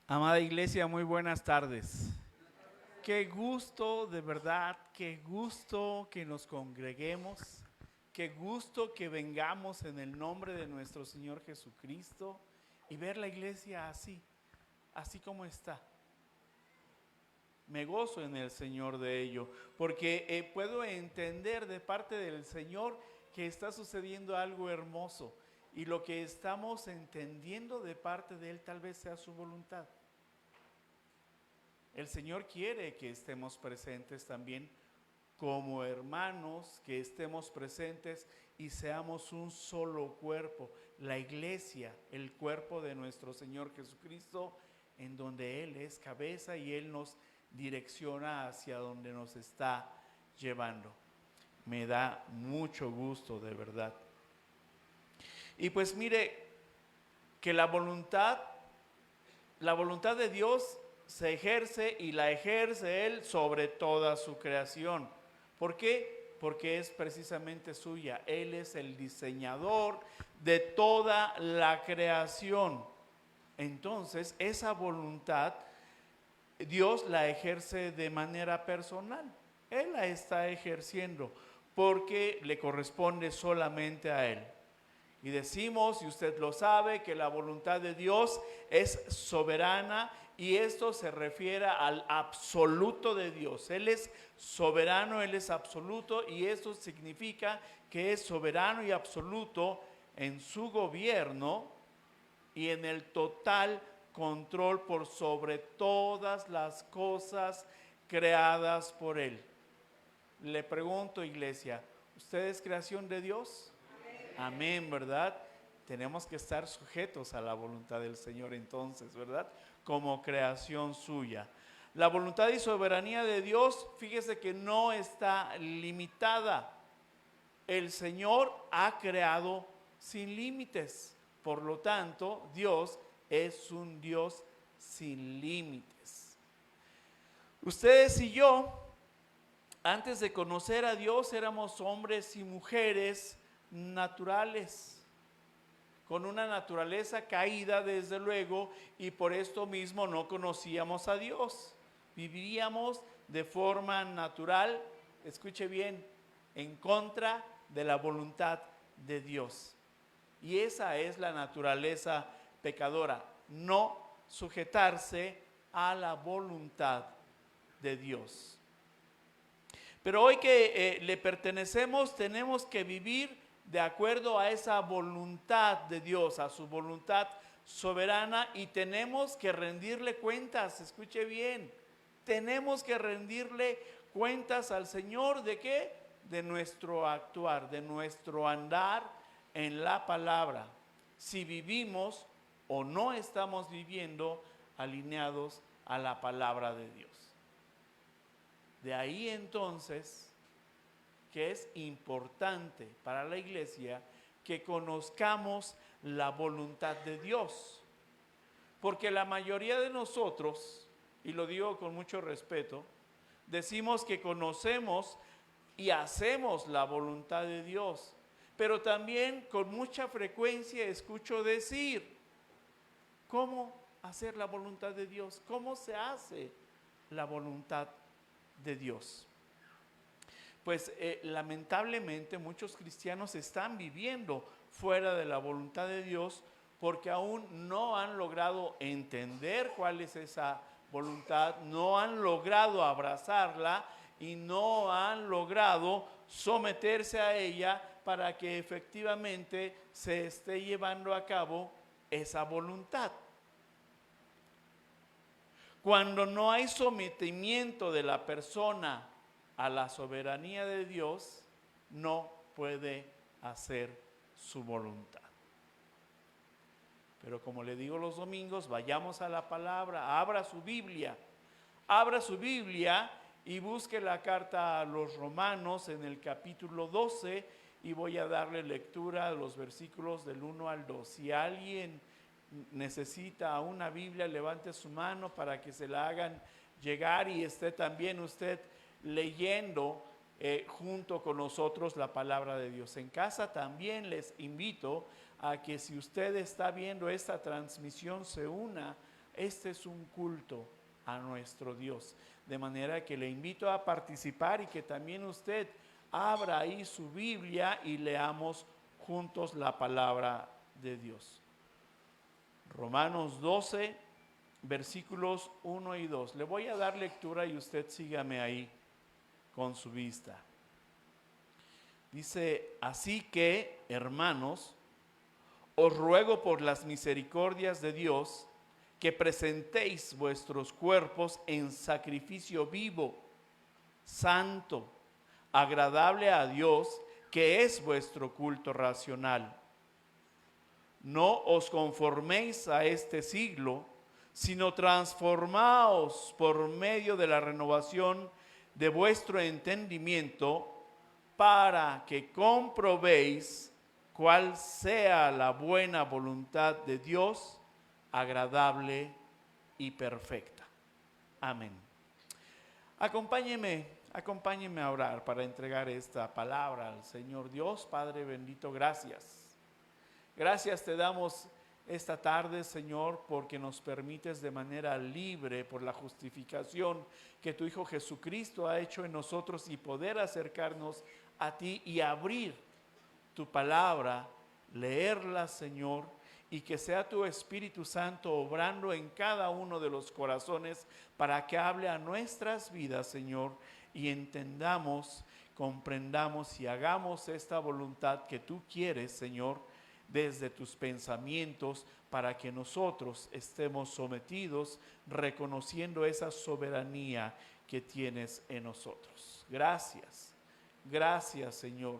Amada iglesia, muy buenas tardes. Qué gusto, de verdad, qué gusto que nos congreguemos, qué gusto que vengamos en el nombre de nuestro Señor Jesucristo y ver la iglesia así como está. Me gozo en el Señor de ello, porque puedo entender de parte del Señor que está sucediendo algo hermoso y lo que estamos entendiendo de parte de Él tal vez sea su voluntad. El Señor quiere que estemos presentes también como hermanos, que estemos presentes y seamos un solo cuerpo, la iglesia, el cuerpo de nuestro Señor Jesucristo, en donde Él es cabeza y Él nos direcciona hacia donde nos está llevando. Me da mucho gusto, de verdad. Y pues mire, que la voluntad de Dios se ejerce y la ejerce Él sobre toda su creación. ¿Por qué? Porque es precisamente suya. Él es el diseñador de toda la creación. Entonces, esa voluntad Dios la ejerce de manera personal. Él la está ejerciendo porque le corresponde solamente a Él. Y decimos, y usted lo sabe, que la voluntad de Dios es soberana y esto se refiere al absoluto de Dios. Él es soberano, Él es absoluto y esto significa que es soberano y absoluto en su gobierno y en el total control por sobre todas las cosas creadas por Él. Le pregunto, iglesia, ¿usted es creación de Dios? Amén, ¿verdad? Tenemos que estar sujetos a la voluntad del Señor entonces, ¿verdad? Como creación suya. La voluntad y soberanía de Dios, fíjese que no está limitada. El Señor ha creado sin límites. Por lo tanto, Dios es un Dios sin límites. Ustedes y yo, antes de conocer a Dios, éramos hombres y mujeres naturales, con una naturaleza caída desde luego, y por esto mismo no conocíamos a Dios. Vivíamos de forma natural, escuche bien, en contra de la voluntad de Dios. Y esa es la naturaleza pecadora, no sujetarse a la voluntad de Dios. Pero hoy que le pertenecemos, tenemos que vivir de acuerdo a esa voluntad de Dios, a su voluntad soberana, y tenemos que rendirle cuentas. Escuche bien, tenemos que rendirle cuentas al Señor. ¿De qué? De nuestro actuar, de nuestro andar en la palabra. Si vivimos o no estamos viviendo alineados a la palabra de Dios. De ahí entonces que es importante para la iglesia que conozcamos la voluntad de Dios. Porque la mayoría de nosotros, y lo digo con mucho respeto, decimos que conocemos y hacemos la voluntad de Dios. Pero también con mucha frecuencia escucho decir, ¿cómo hacer la voluntad de Dios? ¿Cómo se hace la voluntad de Dios? Pues lamentablemente muchos cristianos están viviendo fuera de la voluntad de Dios porque aún no han logrado entender cuál es esa voluntad, no han logrado abrazarla y no han logrado someterse a ella para que efectivamente se esté llevando a cabo esa voluntad. Cuando no hay sometimiento de la persona a la soberanía de Dios, no puede hacer su voluntad. Pero como le digo los domingos, vayamos a la palabra, abra su Biblia y busque la carta a los Romanos en el capítulo 12 y voy a darle lectura a los versículos del 1 al 2. Si alguien necesita una Biblia, levante su mano para que se la hagan llegar y esté también usted leyendo junto con nosotros la palabra de Dios. En casa también les invito a que si usted está viendo esta transmisión se una Este es un culto a nuestro Dios. De manera que le invito a participar y que también usted abra ahí su Biblia y leamos juntos la palabra de Dios. Romanos 12, versículos 1 y 2. Le voy a dar lectura y usted sígame ahí con su vista. Dice, así que, hermanos, os ruego por las misericordias de Dios que presentéis vuestros cuerpos en sacrificio vivo, santo, agradable a Dios, que es vuestro culto racional. No os conforméis a este siglo, sino transformaos por medio de la renovación de vuestro entendimiento, para que comprobéis cuál sea la buena voluntad de Dios, agradable y perfecta. Amén. Acompáñeme a orar para entregar esta palabra al Señor. Dios, Padre bendito, gracias. Gracias te damos esta tarde, Señor, porque nos permites de manera libre, por la justificación que tu Hijo Jesucristo ha hecho en nosotros, y poder acercarnos a ti y abrir tu palabra, leerla, Señor, y que sea tu Espíritu Santo obrando en cada uno de los corazones para que hable a nuestras vidas, Señor, y entendamos, comprendamos y hagamos esta voluntad que tú quieres, Señor, desde tus pensamientos, para que nosotros estemos sometidos, reconociendo esa soberanía que tienes en nosotros. Gracias, gracias, Señor,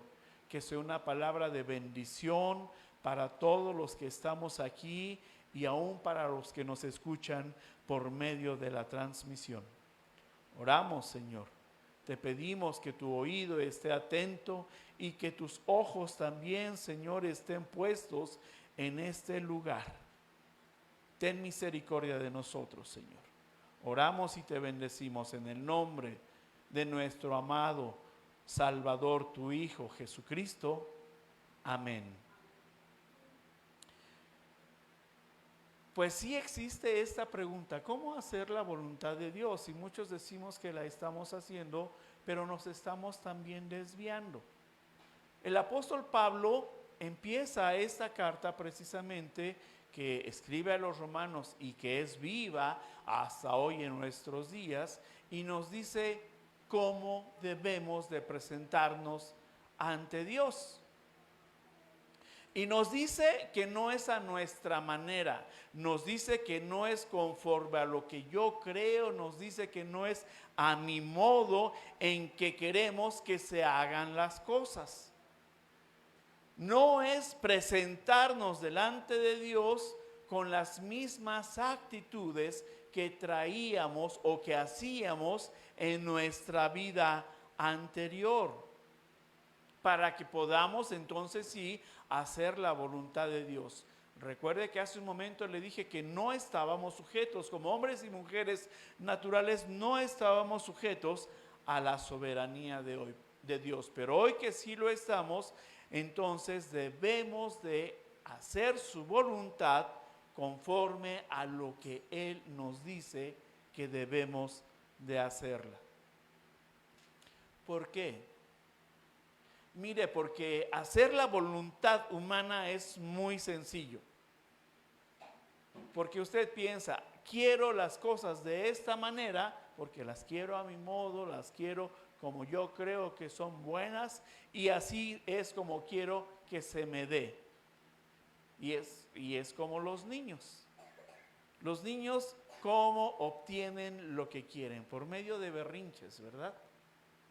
que sea una palabra de bendición para todos los que estamos aquí y aún para los que nos escuchan por medio de la transmisión. Oramos, Señor. Te pedimos que tu oído esté atento y que tus ojos también, Señor, estén puestos en este lugar. Ten misericordia de nosotros, Señor. Oramos y te bendecimos en el nombre de nuestro amado Salvador, tu Hijo Jesucristo. Amén. Pues sí existe esta pregunta, ¿cómo hacer la voluntad de Dios? Y muchos decimos que la estamos haciendo, pero nos estamos también desviando. El apóstol Pablo empieza esta carta precisamente que escribe a los romanos y que es viva hasta hoy en nuestros días, y nos dice cómo debemos de presentarnos ante Dios. Y nos dice que no es a nuestra manera, nos dice que no es conforme a lo que yo creo, nos dice que no es a mi modo en que queremos que se hagan las cosas. No es presentarnos delante de Dios con las mismas actitudes que traíamos o que hacíamos en nuestra vida anterior, para que podamos entonces sí hacer la voluntad de Dios. Recuerde que hace un momento le dije que no estábamos sujetos, como hombres y mujeres naturales, no estábamos sujetos a la soberanía de Dios. Pero hoy que sí lo estamos, entonces debemos de hacer su voluntad conforme a lo que Él nos dice que debemos de hacerla. ¿Por qué? Mire, porque hacer la voluntad humana es muy sencillo. Porque usted piensa, quiero las cosas de esta manera, porque las quiero a mi modo, las quiero como yo creo que son buenas, y así es como quiero que se me dé. Y es como los niños. Los niños, ¿cómo obtienen lo que quieren? Por medio de berrinches, ¿verdad?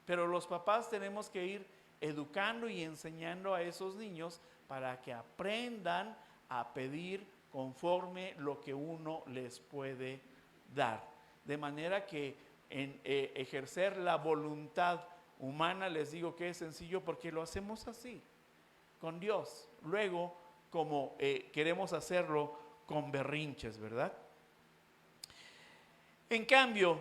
Pero los papás tenemos que ir educando y enseñando a esos niños para que aprendan a pedir conforme lo que uno les puede dar. De manera que en ejercer la voluntad humana, les digo que es sencillo porque lo hacemos así, con Dios. Luego, como queremos hacerlo con berrinches, ¿verdad? En cambio,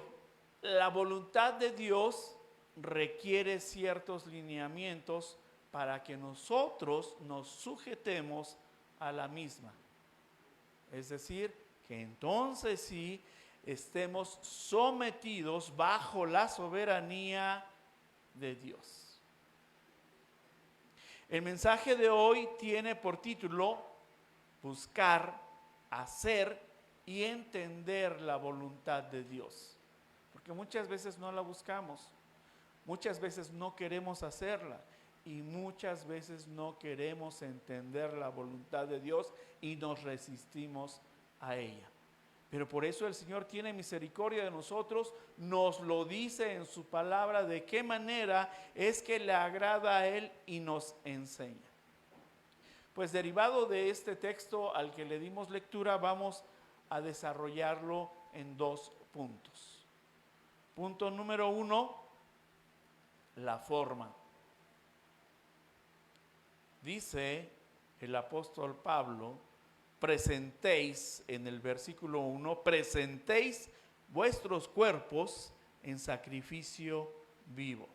la voluntad de Dios requiere ciertos lineamientos para que nosotros nos sujetemos a la misma. Es decir, que entonces sí estemos sometidos bajo la soberanía de Dios. El mensaje de hoy tiene por título buscar, hacer y entender la voluntad de Dios. Porque muchas veces no la buscamos, muchas veces no queremos hacerla y muchas veces no queremos entender la voluntad de Dios y nos resistimos a ella. Pero por eso el Señor tiene misericordia de nosotros, nos lo dice en su palabra de qué manera es que le agrada a Él y nos enseña. Pues derivado de este texto al que le dimos lectura, vamos a desarrollarlo en 2 puntos. Punto número 1, la forma. Dice el apóstol Pablo, presentéis, en el versículo 1, presentéis vuestros cuerpos en sacrificio vivo.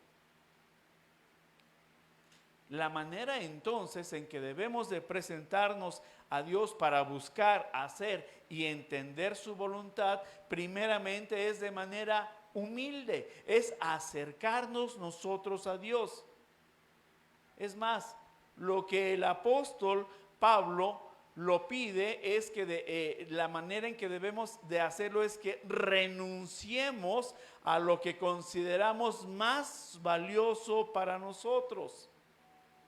La manera entonces en que debemos de presentarnos a Dios para buscar, hacer y entender su voluntad, primeramente es de manera humilde, es acercarnos nosotros a Dios. Es más, lo que el apóstol Pablo lo pide es que la manera en que debemos de hacerlo es que renunciemos a lo que consideramos más valioso para nosotros.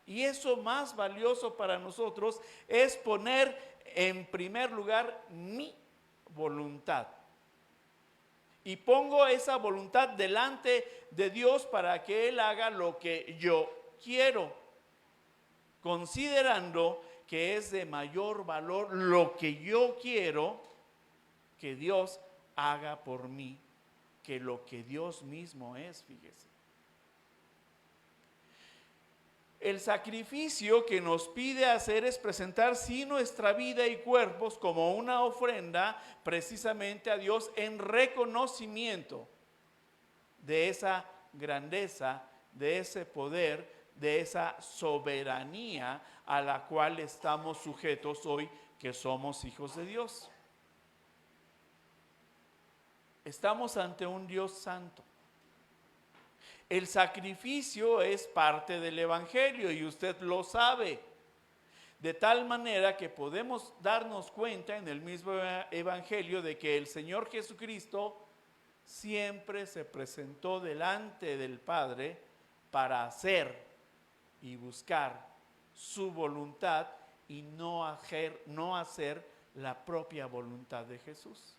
Y eso más valioso para nosotros es poner en primer lugar mi voluntad. Y pongo esa voluntad delante de Dios para que Él haga lo que yo quiero, considerando que es de mayor valor lo que yo quiero que Dios haga por mí, que lo que Dios mismo es, fíjese. El sacrificio que nos pide hacer es presentar sí nuestra vida y cuerpos como una ofrenda precisamente a Dios en reconocimiento de esa grandeza, de ese poder, de esa soberanía a la cual estamos sujetos hoy que somos hijos de Dios. Estamos ante un Dios santo. El sacrificio es parte del Evangelio y usted lo sabe. De tal manera que podemos darnos cuenta en el mismo Evangelio de que el Señor Jesucristo siempre se presentó delante del Padre para hacer y buscar su voluntad y no hacer la propia voluntad de Jesús.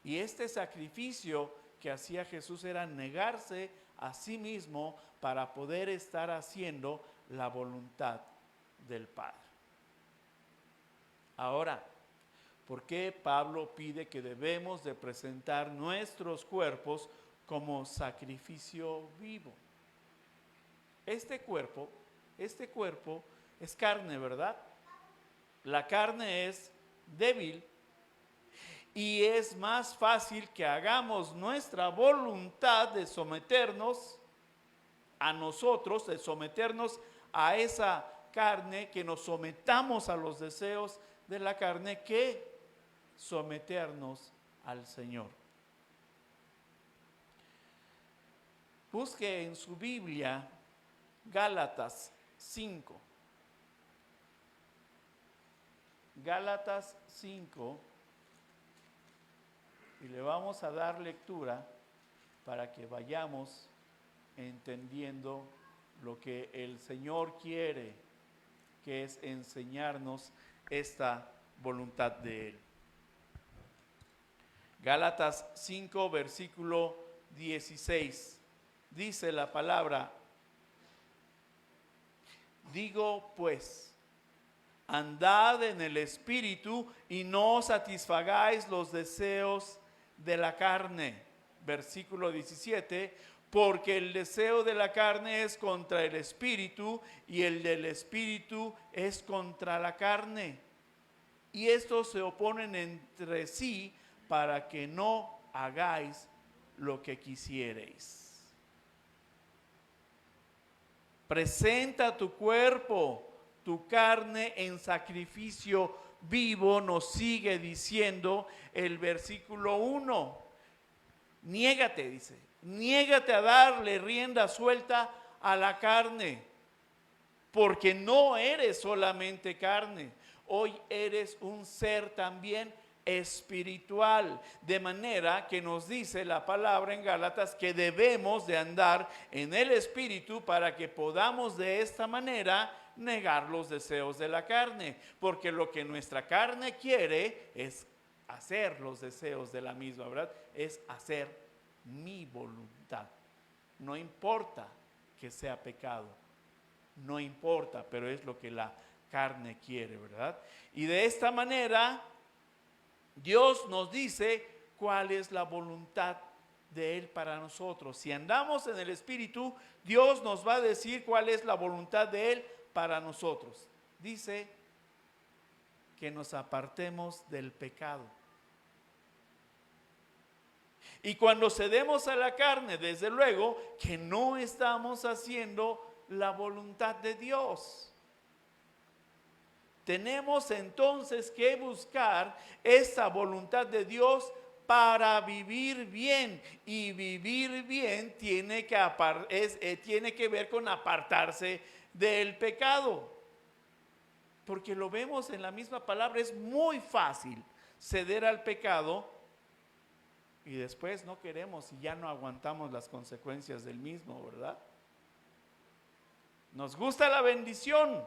Y este sacrificio que hacía Jesús era negarse a sí mismo para poder estar haciendo la voluntad del Padre. Ahora, ¿por qué Pablo pide que debemos de presentar nuestros cuerpos como sacrificio vivo? Este cuerpo es carne, ¿verdad? La carne es débil. Y es más fácil que hagamos nuestra voluntad de someternos a nosotros, de someternos a esa carne, que nos sometamos a los deseos de la carne, que someternos al Señor. Busque en su Biblia Gálatas 5. Gálatas 5. Y le vamos a dar lectura para que vayamos entendiendo lo que el Señor quiere, que es enseñarnos esta voluntad de Él. Gálatas 5, versículo 16. Dice la palabra: digo pues, andad en el Espíritu y no satisfagáis los deseos de la carne. Versículo 17, porque el deseo de la carne es contra el Espíritu y el del Espíritu es contra la carne. Y estos se oponen entre sí para que no hagáis lo que quisiereis. Presenta tu cuerpo, tu carne en sacrificio vivo nos sigue diciendo el versículo 1. Niégate, dice, niégate a darle rienda suelta a la carne, porque no eres solamente carne, hoy eres un ser también espiritual, de manera que nos dice la palabra en Gálatas que debemos de andar en el espíritu para que podamos de esta manera negar los deseos de la carne, porque lo que nuestra carne quiere es hacer los deseos de la misma, ¿verdad? Es hacer mi voluntad. No importa que sea pecado, no importa, pero es lo que la carne quiere, ¿verdad? Y de esta manera Dios nos dice cuál es la voluntad de Él para nosotros. Si andamos en el Espíritu, Dios nos va a decir cuál es la voluntad de Él para nosotros. Dice que nos apartemos del pecado. Y cuando cedemos a la carne, desde luego que no estamos haciendo la voluntad de Dios. Tenemos entonces que buscar esa voluntad de Dios para vivir bien. Y vivir bien tiene que ver con apartarse del pecado. Porque lo vemos en la misma palabra, es muy fácil ceder al pecado y después no queremos y ya no aguantamos las consecuencias del mismo, ¿verdad? Nos gusta la bendición,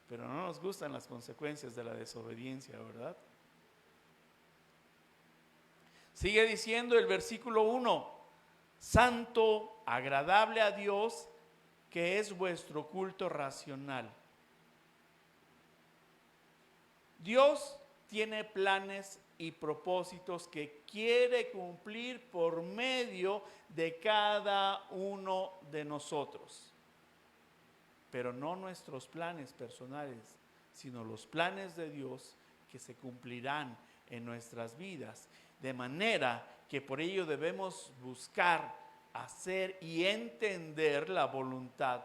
pero no nos gustan las consecuencias de la desobediencia, ¿verdad? Sigue diciendo el versículo 1, santo, agradable a Dios, que es vuestro culto racional. Dios tiene planes y propósitos que quiere cumplir por medio de cada uno de nosotros. Pero no nuestros planes personales, sino los planes de Dios que se cumplirán en nuestras vidas. De manera que por ello debemos buscar, hacer y entender la voluntad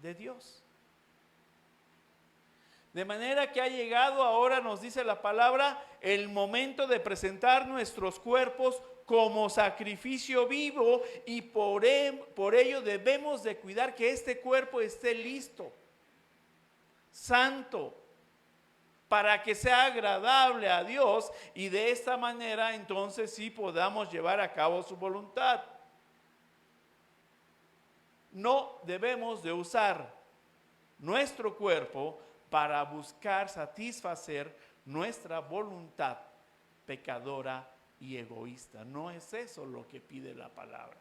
de Dios. De manera que ha llegado ahora, nos dice la palabra, el momento de presentar nuestros cuerpos como sacrificio vivo y por ello debemos de cuidar que este cuerpo esté listo, santo, para que sea agradable a Dios y de esta manera entonces sí podamos llevar a cabo su voluntad. No debemos de usar nuestro cuerpo para buscar satisfacer nuestra voluntad pecadora y egoísta. No es eso lo que pide la palabra.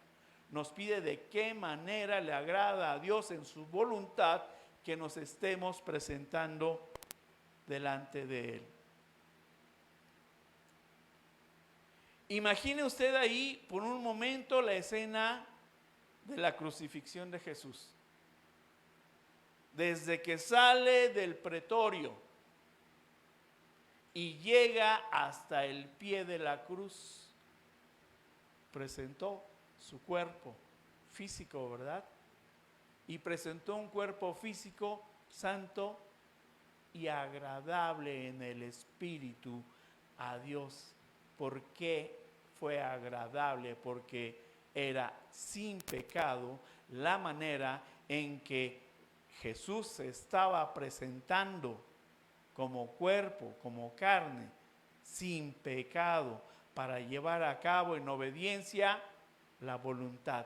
Nos pide de qué manera le agrada a Dios en su voluntad que nos estemos presentando delante de Él. Imagine usted ahí por un momento la escena de la crucifixión de Jesús. Desde que sale del pretorio y llega hasta el pie de la cruz, presentó su cuerpo físico, ¿verdad? Y presentó un cuerpo físico santo y agradable en el espíritu a Dios. ¿Por qué fue agradable? Porque era sin pecado la manera en que Jesús se estaba presentando como cuerpo, como carne, sin pecado, para llevar a cabo en obediencia la voluntad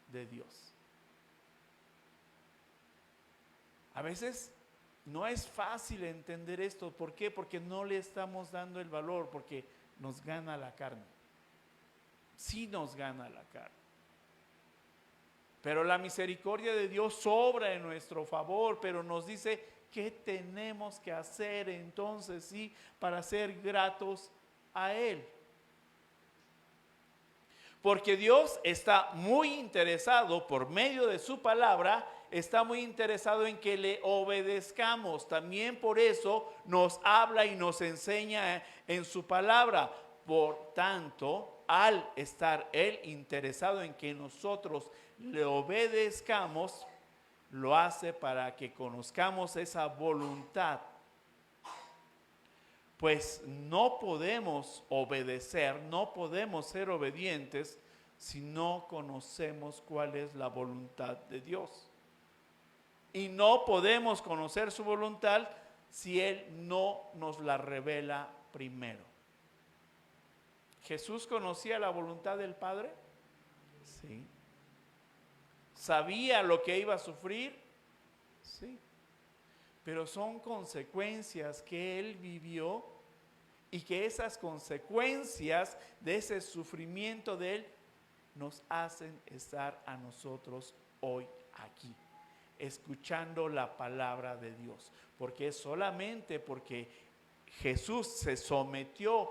de Dios. A veces no es fácil entender esto. ¿Por qué? Porque no le estamos dando el valor, porque nos gana la carne. Sí nos gana la carne. Pero la misericordia de Dios sobra en nuestro favor, pero nos dice qué tenemos que hacer entonces, sí, para ser gratos a Él. Porque Dios está muy interesado, por medio de su palabra, está muy interesado en que le obedezcamos. También por eso nos habla y nos enseña en su palabra. Por tanto, al estar Él interesado en que nosotros le obedezcamos, lo hace para que conozcamos esa voluntad pues no podemos obedecer, no podemos ser obedientes si no conocemos cuál es la voluntad de Dios. Y no podemos conocer su voluntad si Él no nos la revela primero. ¿Jesús conocía la voluntad del Padre? Sí. ¿Sabía lo que iba a sufrir? Sí. Pero son consecuencias que Él vivió y que esas consecuencias de ese sufrimiento de Él nos hacen estar a nosotros hoy aquí, escuchando la palabra de Dios. Porque es solamente porque Jesús se sometió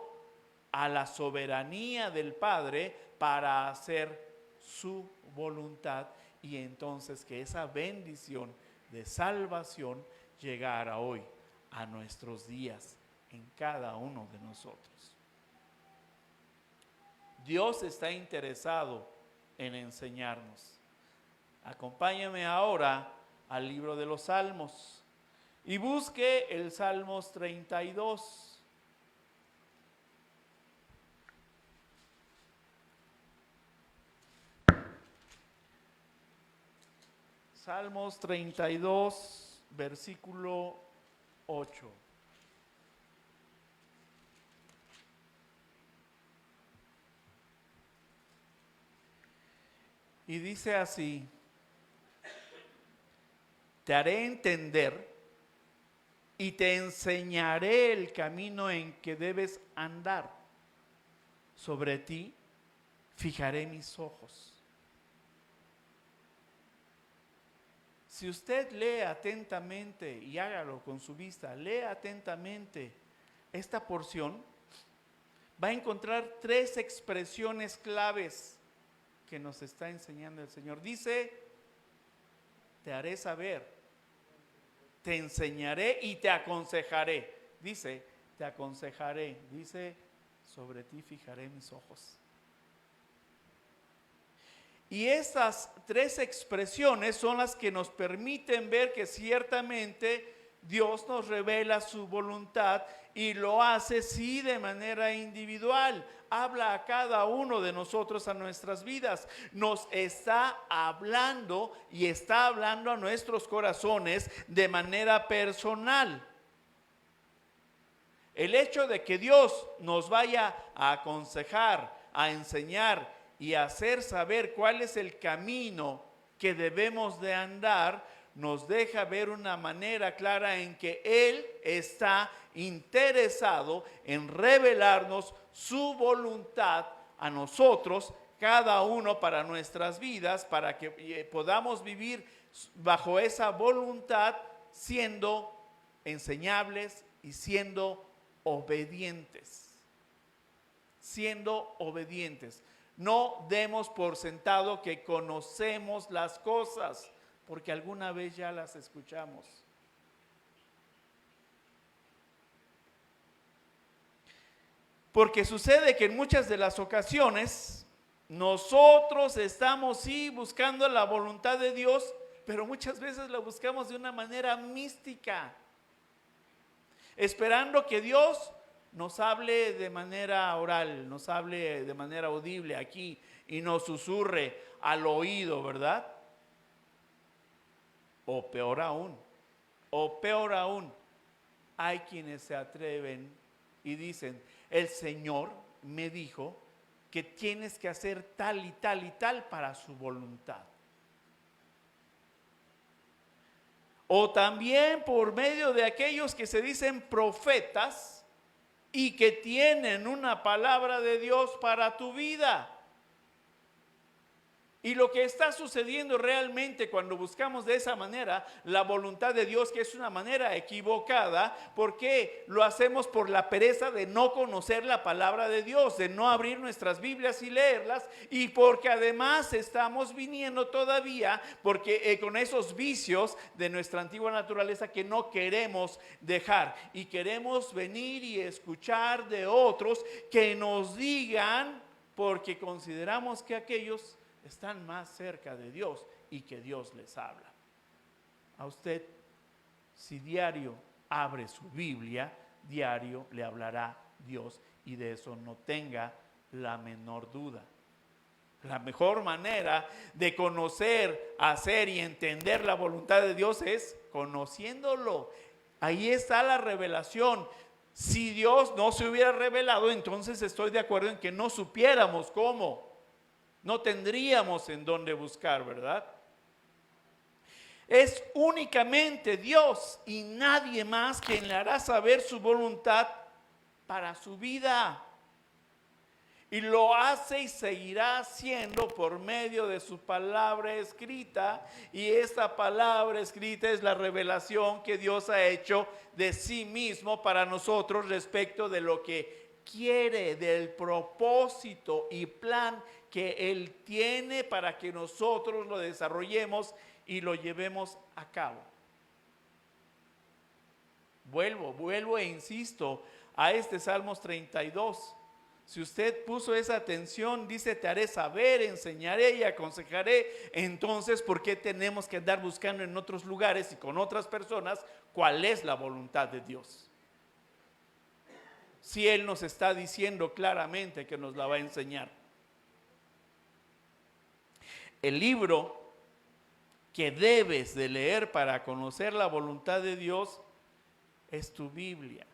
a la soberanía del Padre para hacer su voluntad, y entonces que esa bendición de salvación llegara hoy a nuestros días en cada uno de nosotros. Dios está interesado en enseñarnos. Acompáñame ahora al libro de los Salmos y busque el Salmos 32. Salmos 32, versículo 8. Y dice así: te haré entender y te enseñaré el camino en que debes andar. Sobre ti fijaré mis ojos. Si usted lee atentamente, y hágalo con su vista, lee atentamente esta porción, va a encontrar 3 expresiones claves que nos está enseñando el Señor. Dice: te haré saber, te enseñaré y te aconsejaré. Dice: te aconsejaré. Dice: sobre ti fijaré mis ojos. Y estas 3 expresiones son las que nos permiten ver que ciertamente Dios nos revela su voluntad, y lo hace sí de manera individual. Habla a cada uno de nosotros, a nuestras vidas. Nos está hablando y está hablando a nuestros corazones de manera personal. El hecho de que Dios nos vaya a aconsejar, a enseñar y hacer saber cuál es el camino que debemos de andar, nos deja ver una manera clara en que Él está interesado en revelarnos su voluntad a nosotros, cada uno para nuestras vidas, para que podamos vivir bajo esa voluntad, siendo enseñables y siendo obedientes. Siendo obedientes. No demos por sentado que conocemos las cosas, porque alguna vez ya las escuchamos. Porque sucede que en muchas de las ocasiones nosotros estamos sí buscando la voluntad de Dios, pero muchas veces la buscamos de una manera mística, esperando que Dios nos hable de manera oral, nos hable de manera audible aquí y nos susurre al oído, ¿verdad? O peor aún, hay quienes se atreven y dicen: el Señor me dijo que tienes que hacer tal y tal y tal para su voluntad. O también por medio de aquellos que se dicen profetas y que tienen una palabra de Dios para tu vida. Y lo que está sucediendo realmente cuando buscamos de esa manera la voluntad de Dios, que es una manera equivocada, porque lo hacemos por la pereza de no conocer la palabra de Dios, de no abrir nuestras Biblias y leerlas, y porque además estamos viniendo todavía porque con esos vicios de nuestra antigua naturaleza que no queremos dejar, y queremos venir y escuchar de otros que nos digan, porque consideramos que aquellos están más cerca de Dios y que Dios les habla. A usted, si diario abre su Biblia, diario le hablará Dios, y de eso no tenga la menor duda. La mejor manera de conocer, hacer y entender la voluntad de Dios es conociéndolo. Ahí está la revelación. Si Dios no se hubiera revelado, entonces estoy de acuerdo en que no supiéramos cómo. No tendríamos en dónde buscar, ¿verdad? Es únicamente Dios y nadie más quien le hará saber su voluntad para su vida. Y lo hace y seguirá haciendo por medio de su palabra escrita. Y esta palabra escrita es la revelación que Dios ha hecho de sí mismo para nosotros respecto de lo que quiere, del propósito y plan que Él tiene para que nosotros lo desarrollemos y lo llevemos a cabo. Vuelvo e insisto a este Salmos 32. Si usted puso esa atención, dice: te haré saber, enseñaré y aconsejaré. Entonces, ¿por qué tenemos que andar buscando en otros lugares y con otras personas cuál es la voluntad de Dios? Si Él nos está diciendo claramente que nos la va a enseñar. El libro que debes de leer para conocer la voluntad de Dios es tu Biblia.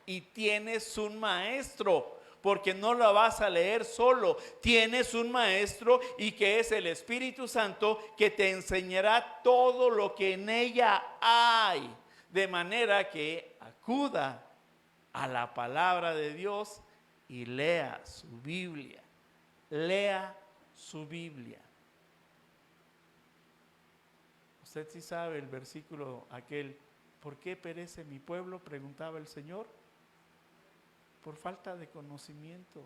Y tienes un maestro, porque no la vas a leer solo. Tienes un maestro, y que es el Espíritu Santo, que te enseñará todo lo que en ella hay. De manera que acuda a la palabra de Dios y lea su Biblia. Lea su Biblia. Usted sí sabe el versículo aquel: ¿por qué perece mi pueblo?, preguntaba el Señor. Por falta de conocimiento.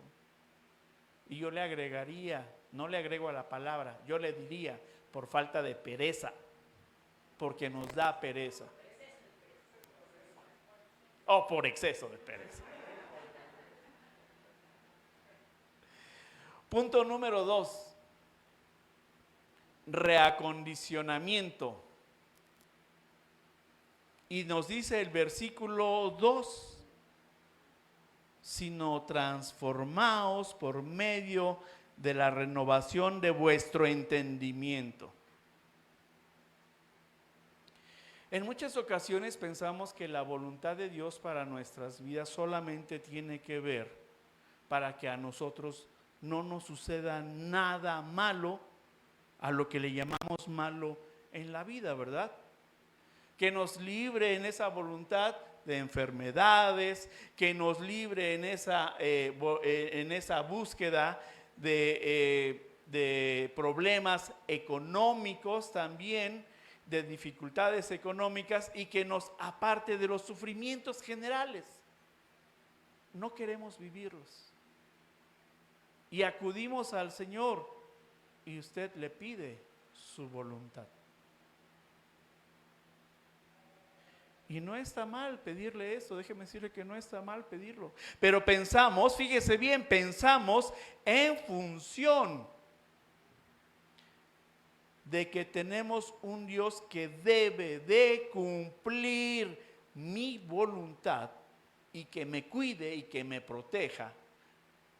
Y yo le agregaría, no le agrego a la palabra, yo le diría: por falta de pereza, porque nos da pereza. O por exceso de pereza. Punto número 2. Reacondicionamiento. Y nos dice el versículo 2: sino transformaos por medio de la renovación de vuestro entendimiento. En muchas ocasiones pensamos que la voluntad de Dios para nuestras vidas solamente tiene que ver para que a nosotros no nos suceda nada malo, a lo que le llamamos malo en la vida, ¿verdad? Que nos libre en esa voluntad de enfermedades, que nos libre en esa búsqueda de problemas económicos también, de dificultades económicas, y que nos aparte de los sufrimientos generales. No queremos vivirlos. Y acudimos al Señor y usted le pide su voluntad. Y no está mal pedirle eso, déjeme decirle que no está mal pedirlo. Pero pensamos, fíjese bien, pensamos en función de que tenemos un Dios que debe de cumplir mi voluntad y que me cuide y que me proteja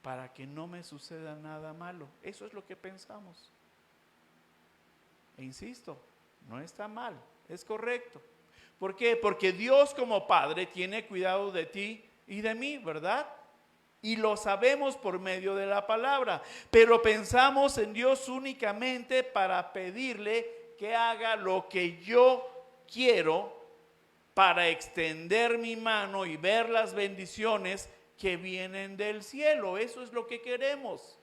para que no me suceda nada malo. Eso es lo que pensamos. E insisto, no está mal, es correcto. ¿Por qué? Porque Dios como Padre tiene cuidado de ti y de mí, ¿verdad? Y lo sabemos por medio de la palabra. Pero pensamos en Dios únicamente para pedirle que haga lo que yo quiero, para extender mi mano y ver las bendiciones que vienen del cielo. Eso es lo que queremos.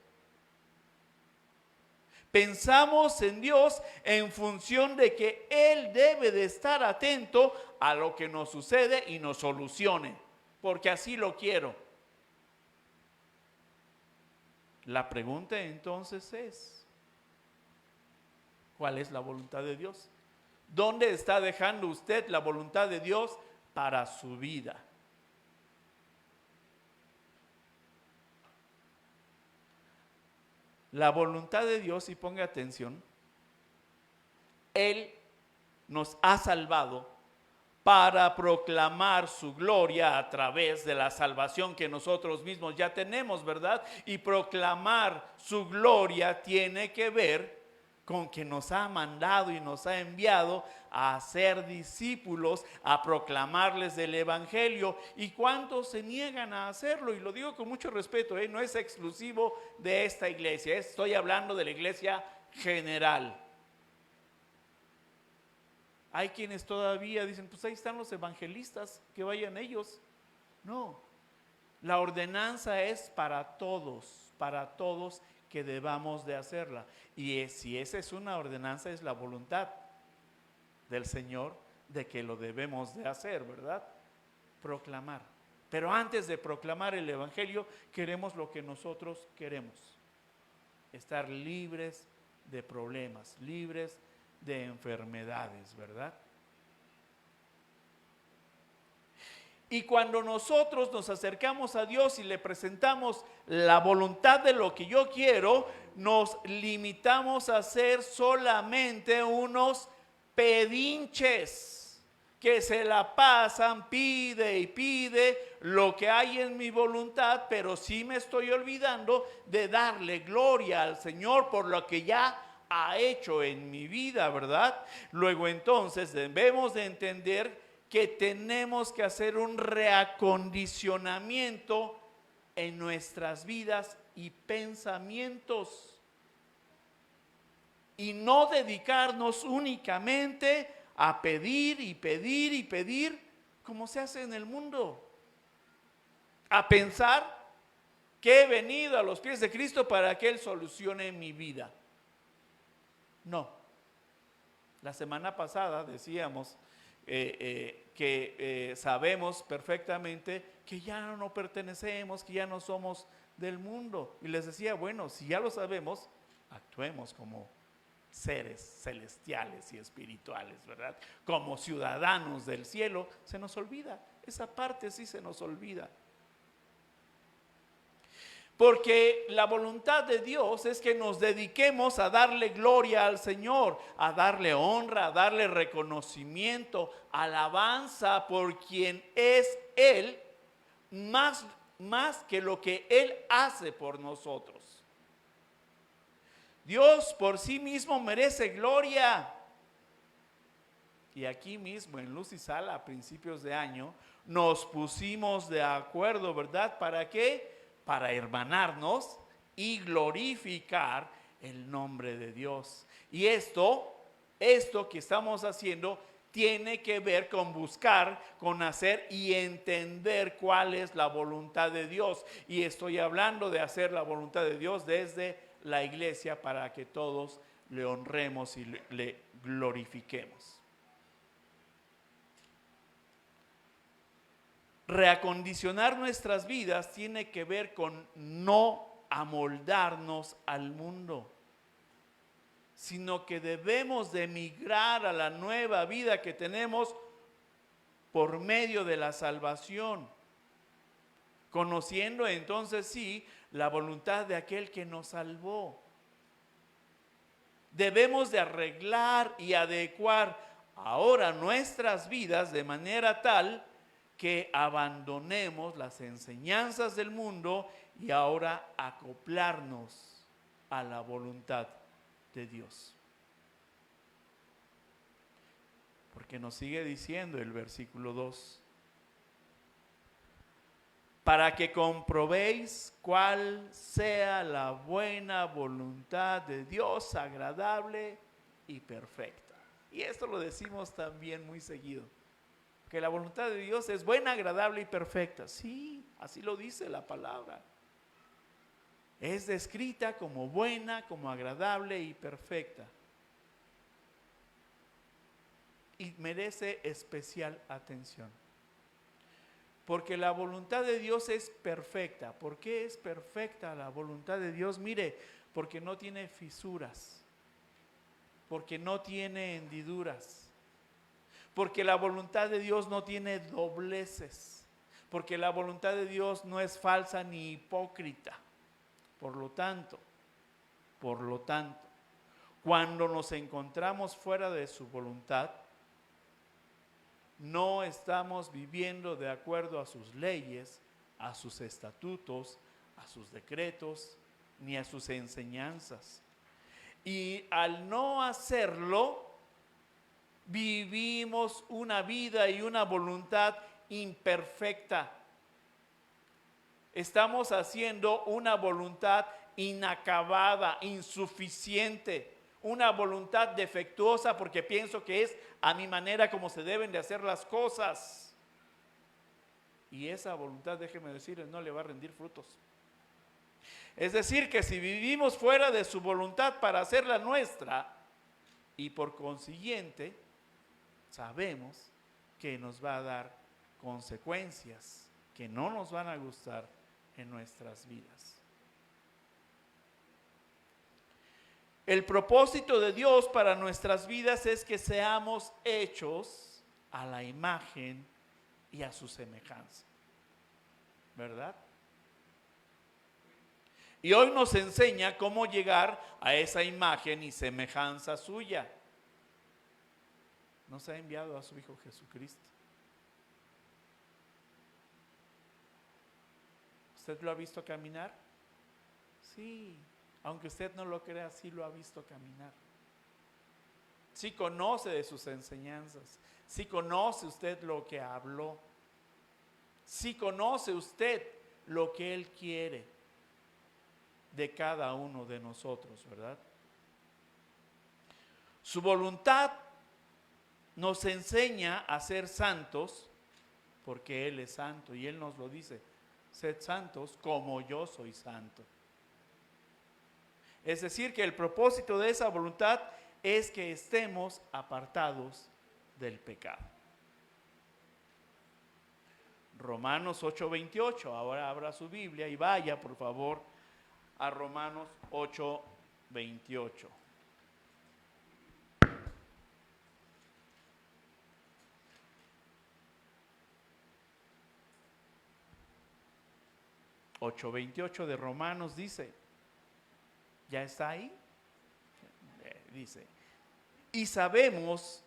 Pensamos en Dios en función de que Él debe de estar atento a lo que nos sucede y nos solucione, porque así lo quiero. La pregunta entonces es: ¿cuál es la voluntad de Dios? ¿Dónde está dejando usted la voluntad de Dios para su vida? La voluntad de Dios, y ponga atención, Él nos ha salvado para proclamar su gloria a través de la salvación que nosotros mismos ya tenemos, ¿verdad? Y proclamar su gloria tiene que ver con que nos ha mandado y nos ha enviado a ser discípulos, a proclamarles el evangelio. ¿Y cuántos se niegan a hacerlo? Y lo digo con mucho respeto, no es exclusivo de esta iglesia, estoy hablando de la iglesia general. Hay quienes todavía dicen, pues ahí están los evangelistas, que vayan ellos. No, la ordenanza es para todos que debamos de hacerla. Y si esa es una ordenanza, es la voluntad del Señor de que lo debemos de hacer, ¿verdad? Proclamar. Pero antes de proclamar el evangelio, queremos lo que nosotros queremos. Estar libres de problemas, libres de enfermedades, ¿verdad? Y cuando nosotros nos acercamos a Dios y le presentamos la voluntad de lo que yo quiero, nos limitamos a ser solamente unos pedinches que se la pasan, pide y pide lo que hay en mi voluntad, pero sí me estoy olvidando de darle gloria al Señor por lo que ya ha hecho en mi vida, ¿verdad? Luego entonces debemos de entender que tenemos que hacer un reacondicionamiento en nuestras vidas y pensamientos. Y no dedicarnos únicamente a pedir y pedir y pedir como se hace en el mundo. A pensar que he venido a los pies de Cristo para que Él solucione mi vida. No. La semana pasada decíamos que sabemos perfectamente que ya no pertenecemos, que ya no somos del mundo. Y les decía, bueno, si ya lo sabemos, actuemos como seres celestiales y espirituales, ¿verdad? Como ciudadanos del cielo. Se nos olvida, esa parte sí se nos olvida. Porque la voluntad de Dios es que nos dediquemos a darle gloria al Señor, a darle honra, a darle reconocimiento, alabanza por quien es Él, más que lo que Él hace por nosotros. Dios por sí mismo merece gloria. Y aquí mismo en Luz y Sal a principios de año nos pusimos de acuerdo, ¿verdad? ¿Para qué? Para hermanarnos y glorificar el nombre de Dios. Y esto que estamos haciendo tiene que ver con buscar, con hacer y entender cuál es la voluntad de Dios. Y estoy hablando de hacer la voluntad de Dios desde la iglesia para que todos le honremos y le glorifiquemos. Reacondicionar nuestras vidas tiene que ver con no amoldarnos al mundo, sino que debemos de migrar a la nueva vida que tenemos por medio de la salvación, conociendo entonces sí la voluntad de aquel que nos salvó. Debemos de arreglar y adecuar ahora nuestras vidas de manera tal que abandonemos las enseñanzas del mundo y ahora acoplarnos a la voluntad de Dios. Porque nos sigue diciendo el versículo 2: para que comprobéis cuál sea la buena voluntad de Dios, agradable y perfecta. Y esto lo decimos también muy seguido, que la voluntad de Dios es buena, agradable y perfecta. Sí, así lo dice la palabra. Es descrita como buena, como agradable y perfecta. Y merece especial atención. Porque la voluntad de Dios es perfecta. ¿Por qué es perfecta la voluntad de Dios? Mire, porque no tiene fisuras, porque no tiene hendiduras, porque la voluntad de Dios no tiene dobleces, porque la voluntad de Dios no es falsa ni hipócrita. Por lo tanto, cuando nos encontramos fuera de su voluntad, no estamos viviendo de acuerdo a sus leyes, a sus estatutos, a sus decretos, ni a sus enseñanzas. Y al no hacerlo, vivimos una vida y una voluntad imperfecta. Estamos haciendo una voluntad inacabada, insuficiente, una voluntad defectuosa porque pienso que es a mi manera como se deben de hacer las cosas. Y esa voluntad, déjeme decirles, no le va a rendir frutos. Es decir, que si vivimos fuera de su voluntad para hacerla nuestra, y por consiguiente, sabemos que nos va a dar consecuencias que no nos van a gustar en nuestras vidas. El propósito de Dios para nuestras vidas es que seamos hechos a la imagen y a su semejanza, ¿verdad? Y hoy nos enseña cómo llegar a esa imagen y semejanza suya. Nos ha enviado a su Hijo Jesucristo. ¿Usted lo ha visto caminar? Sí, aunque usted no lo crea, sí lo ha visto caminar. Sí conoce de sus enseñanzas, sí conoce usted lo que habló, sí conoce usted lo que Él quiere de cada uno de nosotros, ¿verdad? Su voluntad nos enseña a ser santos porque Él es santo y Él nos lo dice: sed santos como yo soy santo. Es decir, que el propósito de esa voluntad es que estemos apartados del pecado. Romanos 8:28, ahora abra su Biblia y vaya por favor a Romanos 8:28. de Romanos dice, ¿ya está ahí? Dice, y sabemos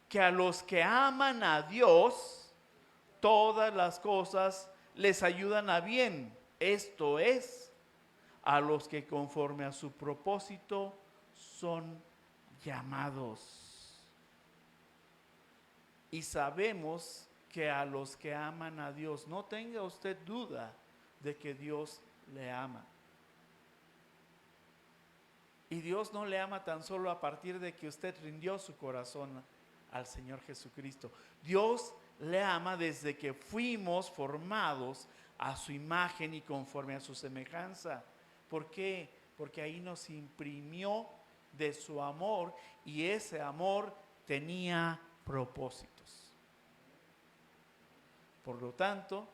que a los que aman a Dios, todas las cosas les ayudan a bien. Esto es, a los que conforme a su propósito son llamados. Y sabemos que a los que aman a Dios, no tenga usted duda de que Dios le ama. Y Dios no le ama tan solo a partir de que usted rindió su corazón al Señor Jesucristo. Dios le ama desde que fuimos formados a su imagen y conforme a su semejanza. ¿Por qué? Porque ahí nos imprimió de su amor y ese amor tenía propósitos. Por lo tanto,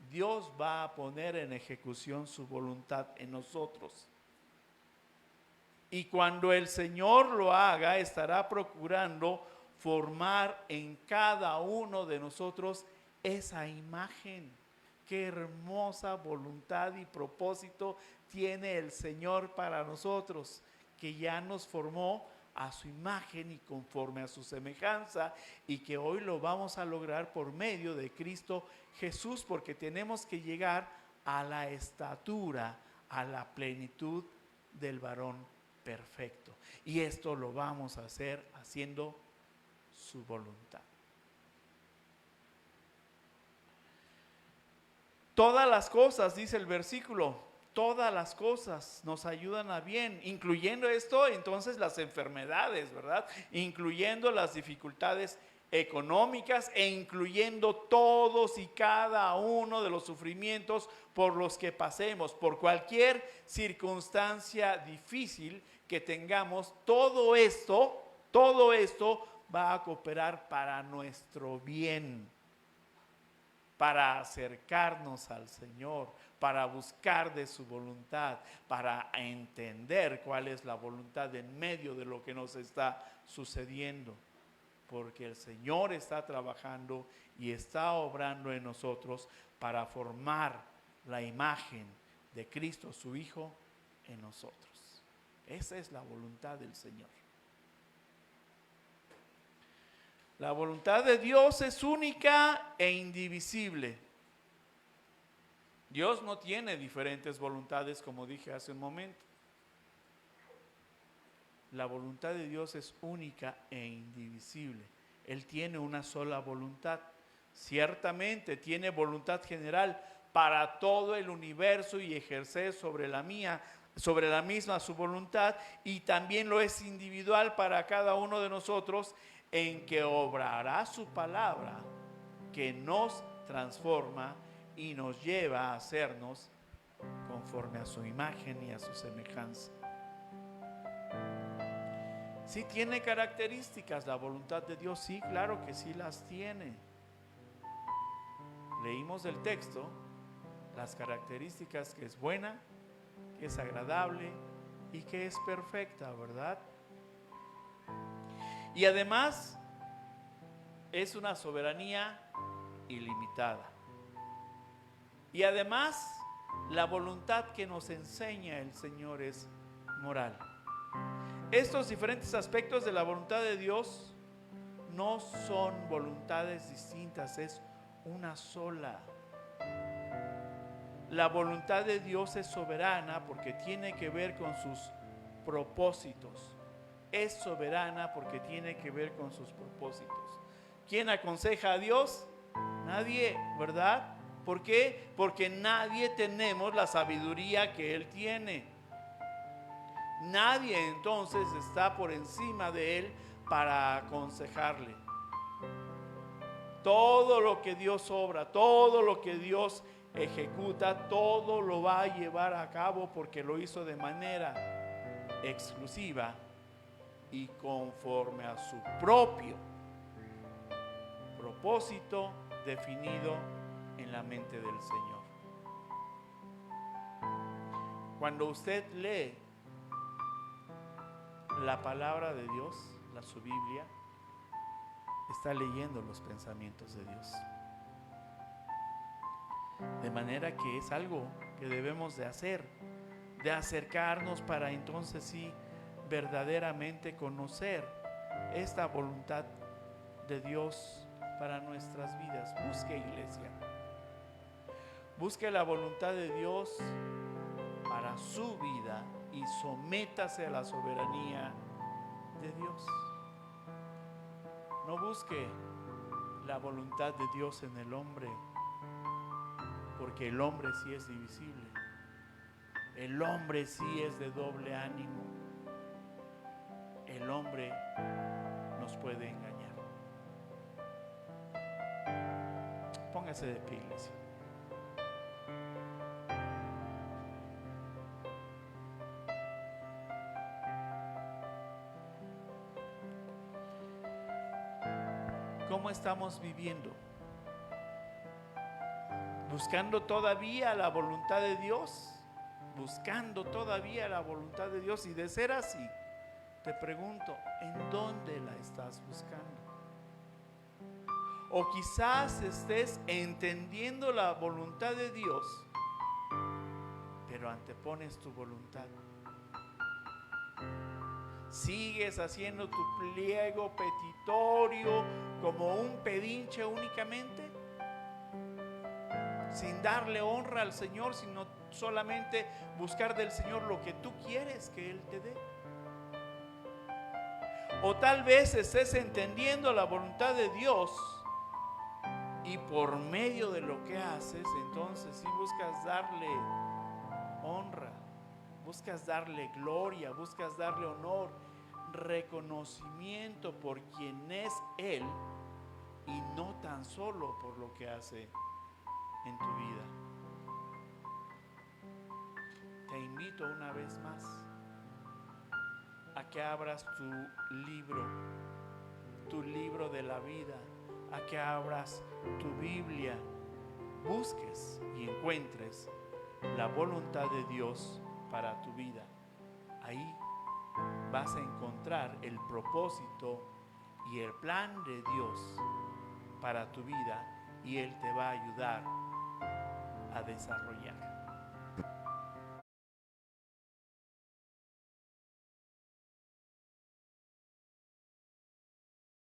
Dios va a poner en ejecución su voluntad en nosotros. Y cuando el Señor lo haga, estará procurando formar en cada uno de nosotros esa imagen. Qué hermosa voluntad y propósito tiene el Señor para nosotros, que ya nos formó a su imagen y conforme a su semejanza, y que hoy lo vamos a lograr por medio de Cristo Jesús, porque tenemos que llegar a la estatura, a la plenitud del varón perfecto. Y esto lo vamos a hacer haciendo su voluntad. Todas las cosas, dice el versículo, todas las cosas nos ayudan a bien, incluyendo esto, entonces las enfermedades, ¿verdad? Incluyendo las dificultades económicas e incluyendo todos y cada uno de los sufrimientos por los que pasemos, por cualquier circunstancia difícil que tengamos. Todo esto va a cooperar para nuestro bien, para acercarnos al Señor, para buscar de su voluntad, para entender cuál es la voluntad en medio de lo que nos está sucediendo. Porque el Señor está trabajando y está obrando en nosotros para formar la imagen de Cristo, su Hijo, en nosotros. Esa es la voluntad del Señor. La voluntad de Dios es única e indivisible. Dios no tiene diferentes voluntades, como dije hace un momento. La voluntad de Dios es única e indivisible. Él tiene una sola voluntad. Ciertamente tiene voluntad general para todo el universo y ejercer sobre la misma su voluntad, y también lo es individual para cada uno de nosotros, en que obrará su palabra, que nos transforma y nos lleva a hacernos conforme a su imagen y a su semejanza. ¿Sí tiene características la voluntad de Dios? Sí, claro que sí las tiene. Leímos del texto las características: que es buena, que es agradable y que es perfecta, ¿verdad? Y además es una soberanía ilimitada. Y además la voluntad que nos enseña el Señor es moral. Estos diferentes aspectos de la voluntad de Dios no son voluntades distintas, es una sola. La voluntad de Dios es soberana porque tiene que ver con sus propósitos. Es soberana porque tiene que ver con sus propósitos. ¿Quién aconseja a Dios? Nadie, ¿verdad? ¿Por qué? Porque nadie tenemos la sabiduría que Él tiene. Nadie entonces está por encima de Él para aconsejarle. Todo lo que Dios obra, todo lo que Dios ejecuta, todo lo va a llevar a cabo porque lo hizo de manera exclusiva y conforme a su propio propósito definido en la mente del Señor. Cuando usted lee la palabra de Dios, su Biblia, está leyendo los pensamientos de Dios. De manera que es algo que debemos de hacer, de acercarnos para entonces sí verdaderamente conocer esta voluntad de Dios para nuestras vidas. Busque, iglesia, busque la voluntad de Dios para su vida y sométase a la soberanía de Dios. No busque la voluntad de Dios en el hombre, porque el hombre sí es divisible. El hombre sí es de doble ánimo. El hombre nos puede engañar. Póngase de pie, iglesia. ¿Cómo estamos viviendo? ¿Buscando todavía la voluntad de Dios? ¿Buscando todavía la voluntad de Dios? Y de ser así, te pregunto, ¿en dónde la estás buscando? O quizás estés entendiendo la voluntad de Dios, pero antepones tu voluntad. Sigues haciendo tu pliego petitorio como un pedinche únicamente, sin darle honra al Señor, sino solamente buscar del Señor lo que tú quieres que Él te dé. O tal vez estés entendiendo la voluntad de Dios y por medio de lo que haces, entonces sí buscas darle honra, buscas darle gloria, buscas darle honor, reconocimiento por quien es Él y no tan solo por lo que hace en tu vida. Te invito una vez más a que abras tu libro de la vida, a que abras tu Biblia, busques y encuentres la voluntad de Dios para tu vida. Ahí vas a encontrar el propósito y el plan de Dios para tu vida, y Él te va a ayudar a desarrollar.